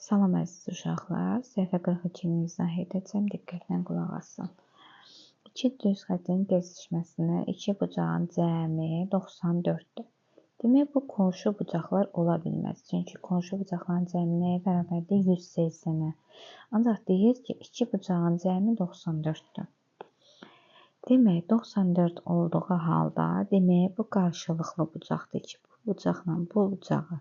Salam əziz uşaqlar, səhifə 42-ni izah edəcəm, diqqətlə qulaq asın. İki düz xəttin kesişməsində iki bucağın cəmi 94-dür. Demək, bu qonşu bucaqlar ola bilməz. Çünki qonşu bucaqların cəmi nəyə bərabərdir? 180-ə. Ancaq deyir ki, iki bucağın cəmi 94-dür. Demək, 94 olduğu halda, demək, bu qarşılıqlı bucaqdır ki, bu bucaqla bu bucağı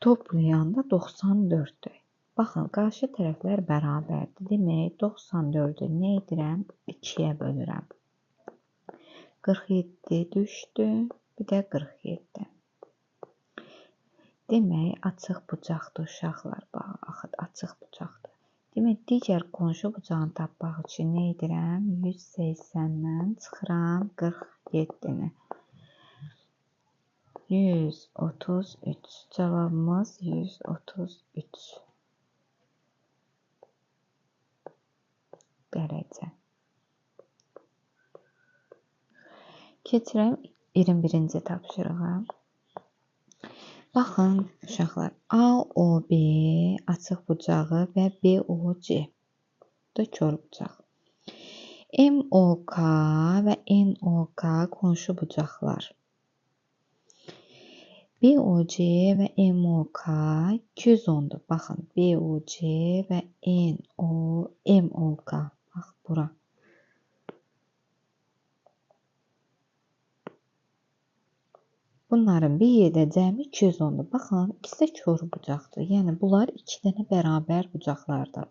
toplayanda 94'dür. Baxın, qarşı tərəflər bərabərdir. Demək, 94'ü nə edirəm? 2-yə bölürəm. 47 düşdü, bir də 47. Demək, açıq bucaqdır uşaqlar. Bax, açıq bucaqdır. Demək, digər qonşu bucağını tapmaq üçün nə edirəm? 180-dən çıxıram 47-ni. 133. Cavabımız 133 dərəcə. Keçirəm 21-ci tapşırığa. Baxın uşaqlar, AOB açıq bucağı və BOC da kör bucaq. MOK və NOK qonşu bucaqlar. BOC və MOK 210'dur. Baxın, BOC və MOK. Bax, bura. Bunların bir yerdə cəmi 210'dur. Baxın, ikisi də kör bucaqdır. Yəni, bunlar iki dənə bərabər bucaqlardır.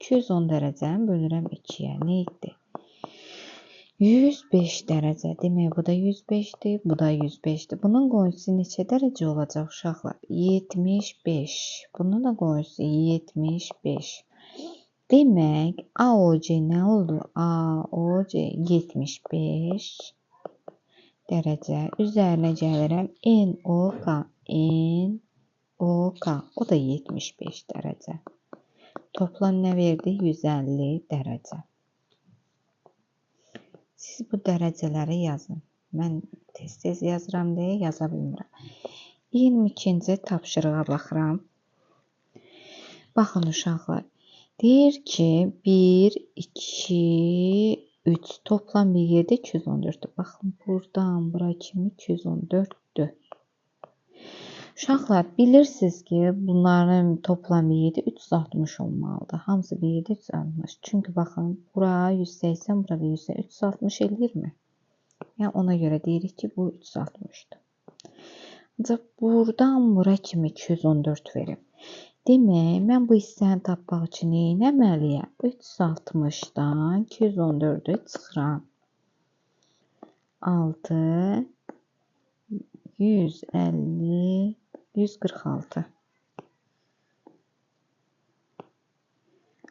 210 dərəcəni bölürəm 2-yə. Nə etdi? 105 dərəcə. Demək, bu da 105'dir, bu da 105'dir. Bunun qonşusu neçə dərəcə olacaq uşaqlar? 75. Bunun da qonşusu 75. Demək, AOC nə oldu? AOC 75 dərəcə. Üzərinə gəlirəm NOK. NOK. O da 75 dərəcə. Toplam nə verdi? 150 dərəcə. Siz bu dərəcələri yazın. Mən tez-tez yazıram deyə yaza bilmirəm. 22-ci tapşırığa baxıram. Baxın uşaqlar. Deyir ki, 1, 2, 3 toplam bir yerdə 214'dür. Baxın, buradan bura kimi 214'dür. Uşaqlar, bilirsiniz ki, bunların toplam bir yerdə 360 olmalıdır. Hamısı bir yerdə 360. Çünki baxın, bura 180, burada 180, 360 eləyirmi? Yəni, ona görə deyirik ki, bu 360'dır. Ancaq buradan bura kimi 214 verim. Demək, mən bu hissəni tapmaq üçün nə etməliyəm? 360'dan 214'ü çıxıram. 6, 150, 146.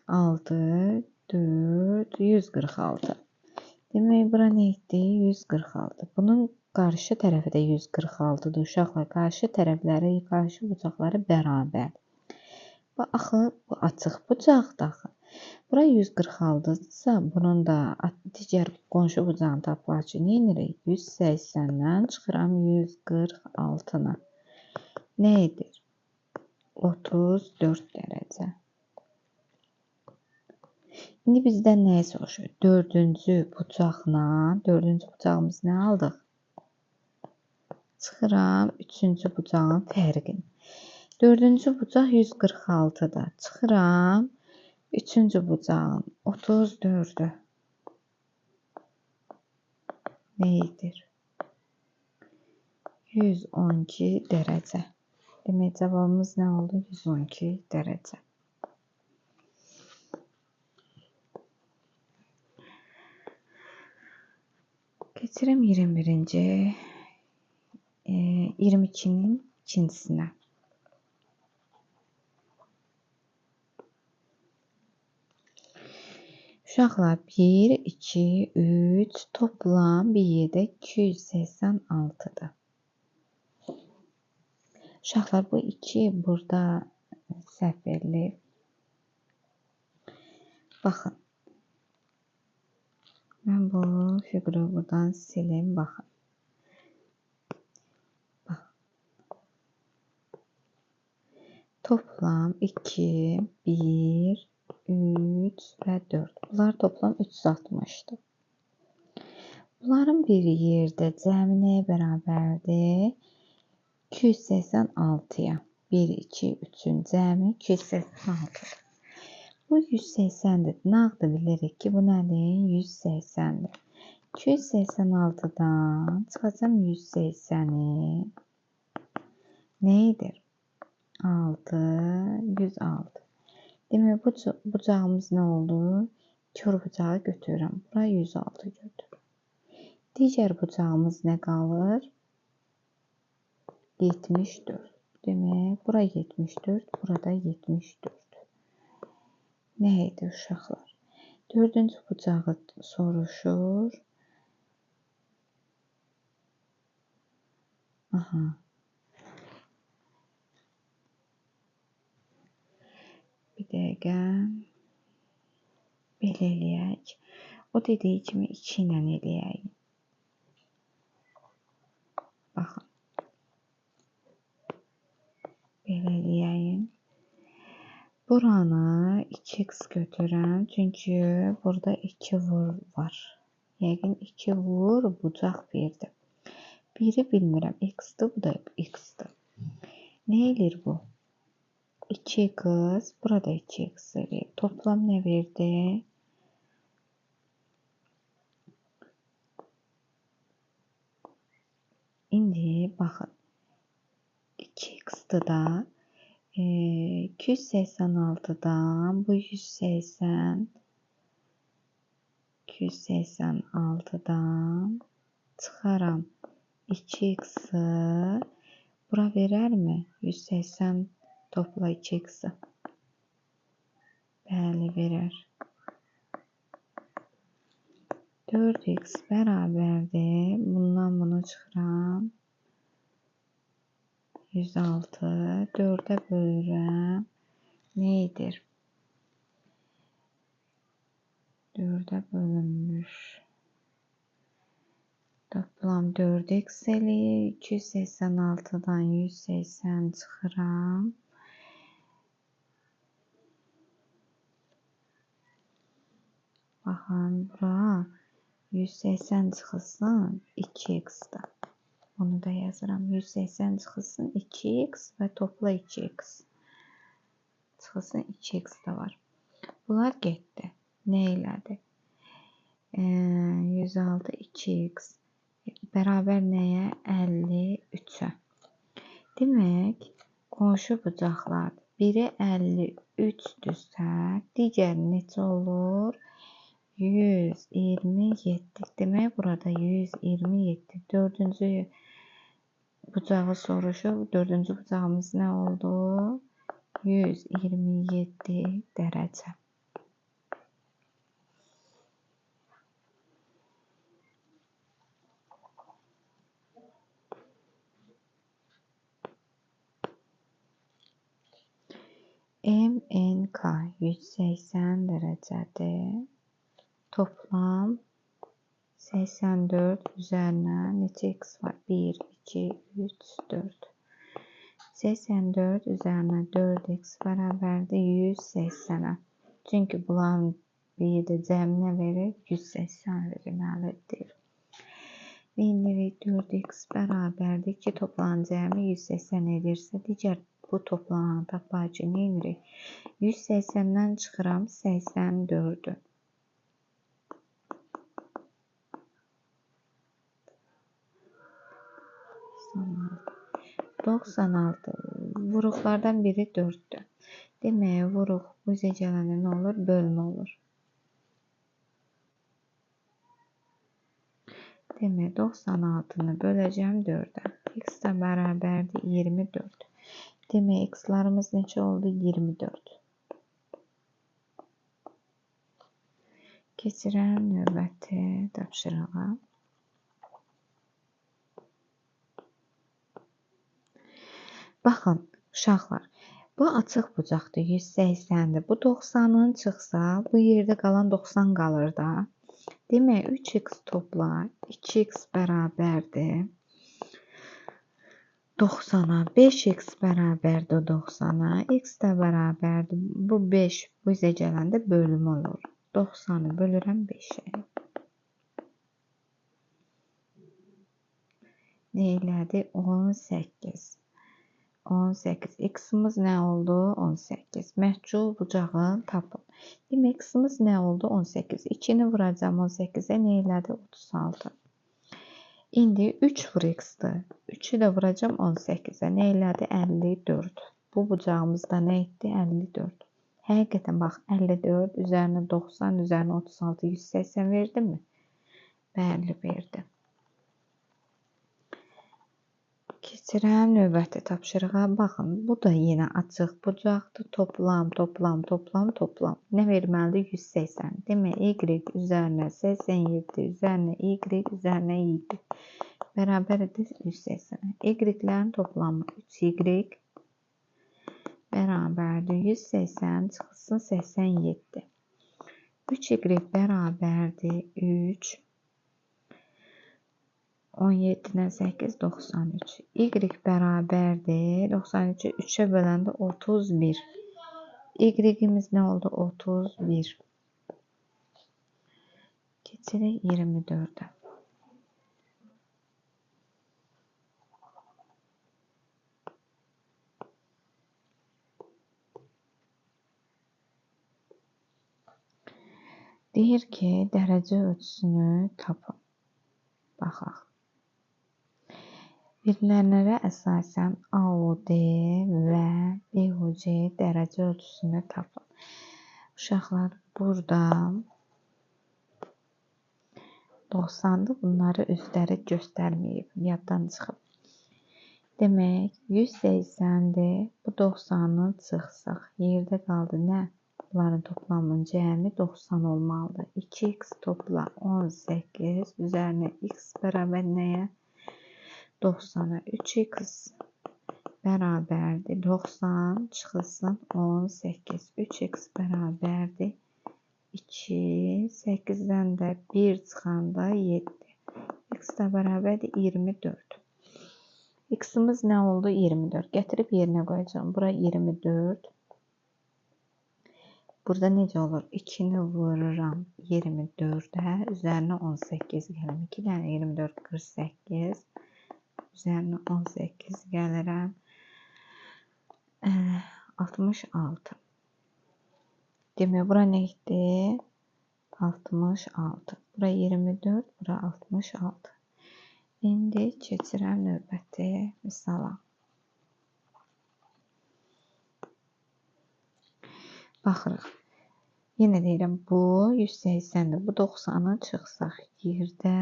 6, 4, 146. Demək, bura nə etdi? 146. Bunun qarşı tərəfi də 146'dır. Uşaqlar, qarşı tərəfləri, qarşı bucaqları bərabər. Bu, axı, bu açıq bucaqdır axı. Bura 146'dırsa, bunun da digər qonşu bucağını tapmaq üçün nə edirik? 180'dən çıxıram 146'na. Nə edir? 34 dərəcə. İndi bizdən nəyi soruşur? Dördüncü bucağımız nə aldıq? Çıxıram üçüncü bucağın fərqini. Dördüncü bucaq 146'da. Çıxıram üçüncü bucağın 34'ü. Nə edir? 112 dərəcə. Demək, cavabımız nə oldu? 112 dərəcə. Keçirəm 22'nin ikincisinə. Uşaqlar, 1, 2, 3 toplam bir yerdə 286'dır. Uşaqlar, bu 2 burada səhv verilib. Baxın. Mən bu fiquru buradan silim. Baxın. Toplam 2, 1, 3 və 4. Bunlar toplam 360'dır. Bunların bir yerdə cəmi nəyə bərabərdir? 286'ya. 1, 2, 3'ün cəmi 286'dır. Bu 180'dir. Nağdı bilirik ki, bu nədir? 180'dir. 286'dan çıxacam 180'i. Neydir? 6, 106. Demək, bucağımız nə oldu? Kör bucağı götürürəm. Bura 106 götür. Digər bucağımız nə qalır? 74. Demək, bura 74, burada 74. Nə idi uşaqlar? Dördüncü bucağı soruşur. Aha. Bir dəqiqə. Belə eləyək. O dediyi kimi 2 ilə eləyək. Baxın. Belə eləyək. Buranı 2x götürürəm. Çünki burada 2 vur var. Yəqin 2 vur bucaq 1'dir. 1'i bilmirəm. X-dir, bu da x-dir. Nə eləyir bu? 2x, burada 2x eləyir. Toplam nə verdi? İndi baxın. 2x'dir da 286'dan bu 180 286'dan çıxaram 2x'i bura verərmi? 180 topla 2x'i. Bəli, verər. 4x bərabərdir. Bundan bunu çıxıram. 106. 4'e bölürəm. Neydir? 4'e bölünmüş. Toplam 4x eləyir. 286'dan 180 çıxıram. Baxın, bura 180 çıxılsın 2x'da. Onu da yazıram. 180 çıxılsın 2x və topla 2x. Çıxılsın 2x da var. Bunlar getdi. Nə elədi? 106 2x bərabər nəyə? 53'ə. Demək, qonşu bucaqlardır. Biri 53'dürsə, digəri neçə olur? 127. Demək, burada 127. Dördüncü bucağı soruşub. Dördüncü bucağımız nə oldu? 127 dərəcə. MNK 180 dərəcədir. Toplam 84 üzərinə neçə x var? 1, 2, 3, 4. 84 üzərinə 4x bərabərdir 180'ə. Çünki bunların bir də cəminə verir 180 deməlidir. İndi 4x bərabərdir ki, toplanan cəmi 180 edirsə, digər bu toplanan tapar ki, nə edirik? 180'dən çıxıram 84'ü. 96. Vuruqlardan biri 4'dür. Demək, vuruq bu üzə gələndə nə olur? Bölmə olur. Demək, 96'nı böləcəm 4'ə. X də bərabərdir 24. Demək, x-larımız neçə oldu? 24. Keçirəm növbəti tapşırığa. Baxın, uşaqlar, bu açıq bucaqdır, 180'dir. Bu 90'ın çıxsa, bu yerdə qalan 90 qalır da. Demək, 3x topla 2x bərabərdir. 90'a 5x bərabərdir 90'a. X də bərabərdir. Bu 5 bizə gələndə bölüm olur. 90'ı bölürəm 5'ə. Ne elədi? 18. 18. X'imiz nə oldu? 18. Məhcul bucağın tapın. Demək, X'imiz nə oldu? 18. 2'ni vuracağım 18'ə. Ne elədi? 36. İndi 3 vur X'dir. 3'ü də vuracağım 18'ə. Ne elədi? 54. Bu bucağımızda nə etdi? 54. Həqiqətən bax, 54 üzərinə 90 üzərinə 36 180 verdi mi? Bəli, verdi. Keçirəm növbəti tapşırığa. Baxın, bu da yenə açıq bucaqdır. Toplam. Nə verməlidir? 180. Demək, Y üzərinə 87 üzərinə Y üzərinə 7 bərabərdir 180. Y-lərin toplamı 3Y bərabərdir 180 çıxılsın 87. 3Y bərabərdir 3. 17'dən 8 93. Y bərabərdir 93'ü 3'ə böləndə 31. Y-imiz nə oldu? 31. Keçirik 24'ə. Deyir ki, dərəcə ölçüsünü tapın. Baxaq. Verilənlərə əsasən AOD və BOC dərəcə ölçüsünü tapın. Uşaqlar, burada 90'dır. Bunları özləri göstərməyib. Yaddan çıxıb. Demək, 180'dir. Bu 90'ı çıxsaq. Yerdə qaldı nə? Bunların toplamının cəmi 90 olmalıdır. 2x topla 18 üzərinə x bərabər nəyə? 90'a. 3x bərabərdir 90 çıxılsın 18. 3x bərabərdir 2. 8'dən də 1 çıxanda 7. X də bərabərdir 24. X'imiz nə oldu? 24. Gətirib yerinə qoyacağım. Bura 24. Burada necə olur? 2'ni vururam 24'ə. Üzərinə 18 gəlirəm. 2 dənə 24 48. Üzərinə 18 gəlirəm. 66. Demək, bura nə etdi? 66. Bura 24, bura 66. İndi keçirəm növbəti misala. Baxırıq. Yenə deyirəm, bu 180'dir. Bu 90'ı çıxsaq yerdə.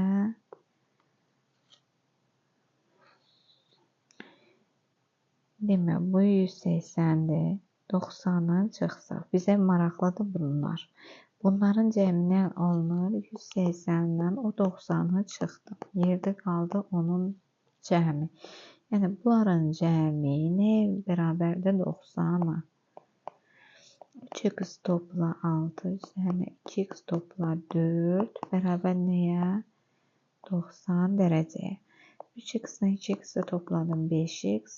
Demək, bu 180'dir. 90'ı çıxsaq. Bizə maraqlıdır bunlar. Bunların cəmindən alınır 180'dən o 90'ı çıxdı. Yerdə qaldı onun cəmi. Yəni, bunların cəmi nəyə bərabərdir? 90'a. 3x topla 6 üzərinə 2x topla 4 bərabər nəyə? 90 dərəcəyə. 3x-dən 2x'i topladım 5x.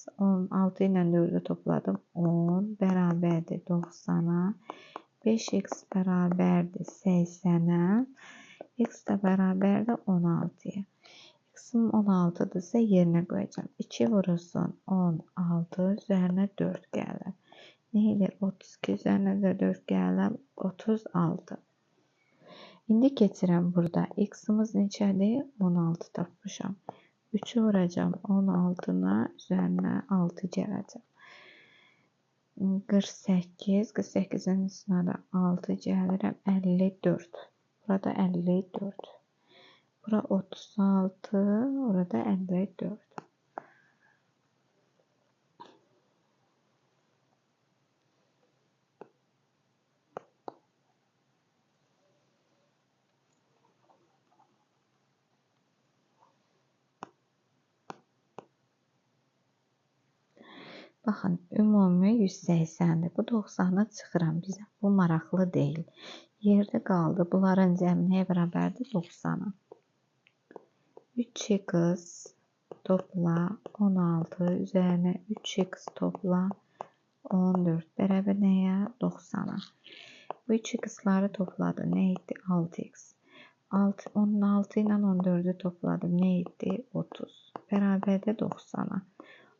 6 ilə 4'ü topladım 10 bərabərdir 90'a. 5x bərabərdir 80'ə. X də bərabərdir 16'ya. X'im 16'dırsa yerinə qoyacağım. 2 vurursun 16 üzərinə 4 gəlir. Nə edir? 32 üzərinə də 4 gələm 36. İndi keçirəm burada. X'imiz neçədir? 16 tapmışam. 3'ü vuracağım 16'na üzərinə 6 gələcəm. 48. 48'in üstünə də 6 gəlirəm. 54. Burada 54. Bura 36. Orada 54. Baxın, ümumi 180'dir. Bu 90'ı çıxıram bizə. Bu maraqlı deyil. Yerdə qaldı. Bunların cəmi nəyə bərabərdir? 90'a. 3x topla 16 üzerine 3x topla 14 beraber neye? 90'a. Bu 3x'ları topladı. Neydi? 6x. 16 ile 14'ü topladım. Neydi? 30. Beraber de 90'a.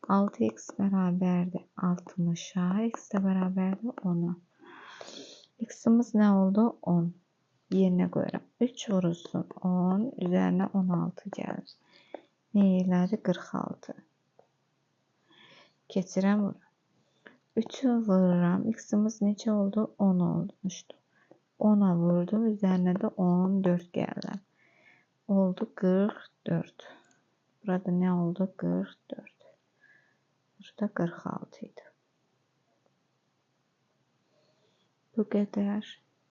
6x beraber de 60'a. X de beraber de 10'a. X'imiz ne oldu? 10. Yerine koyuyorum. 3 vurulsun 10. Üzerine 16 gelir. Neylerdi? 46. Keçirəm bura. 3'ü vururam. X'imiz neçə oldu? 10 olmuştu. 10'a vurdum. Üzerine de 14 geldi. Oldu 44. Burada ne oldu? 44. Burada 46 idi. Bu kadar.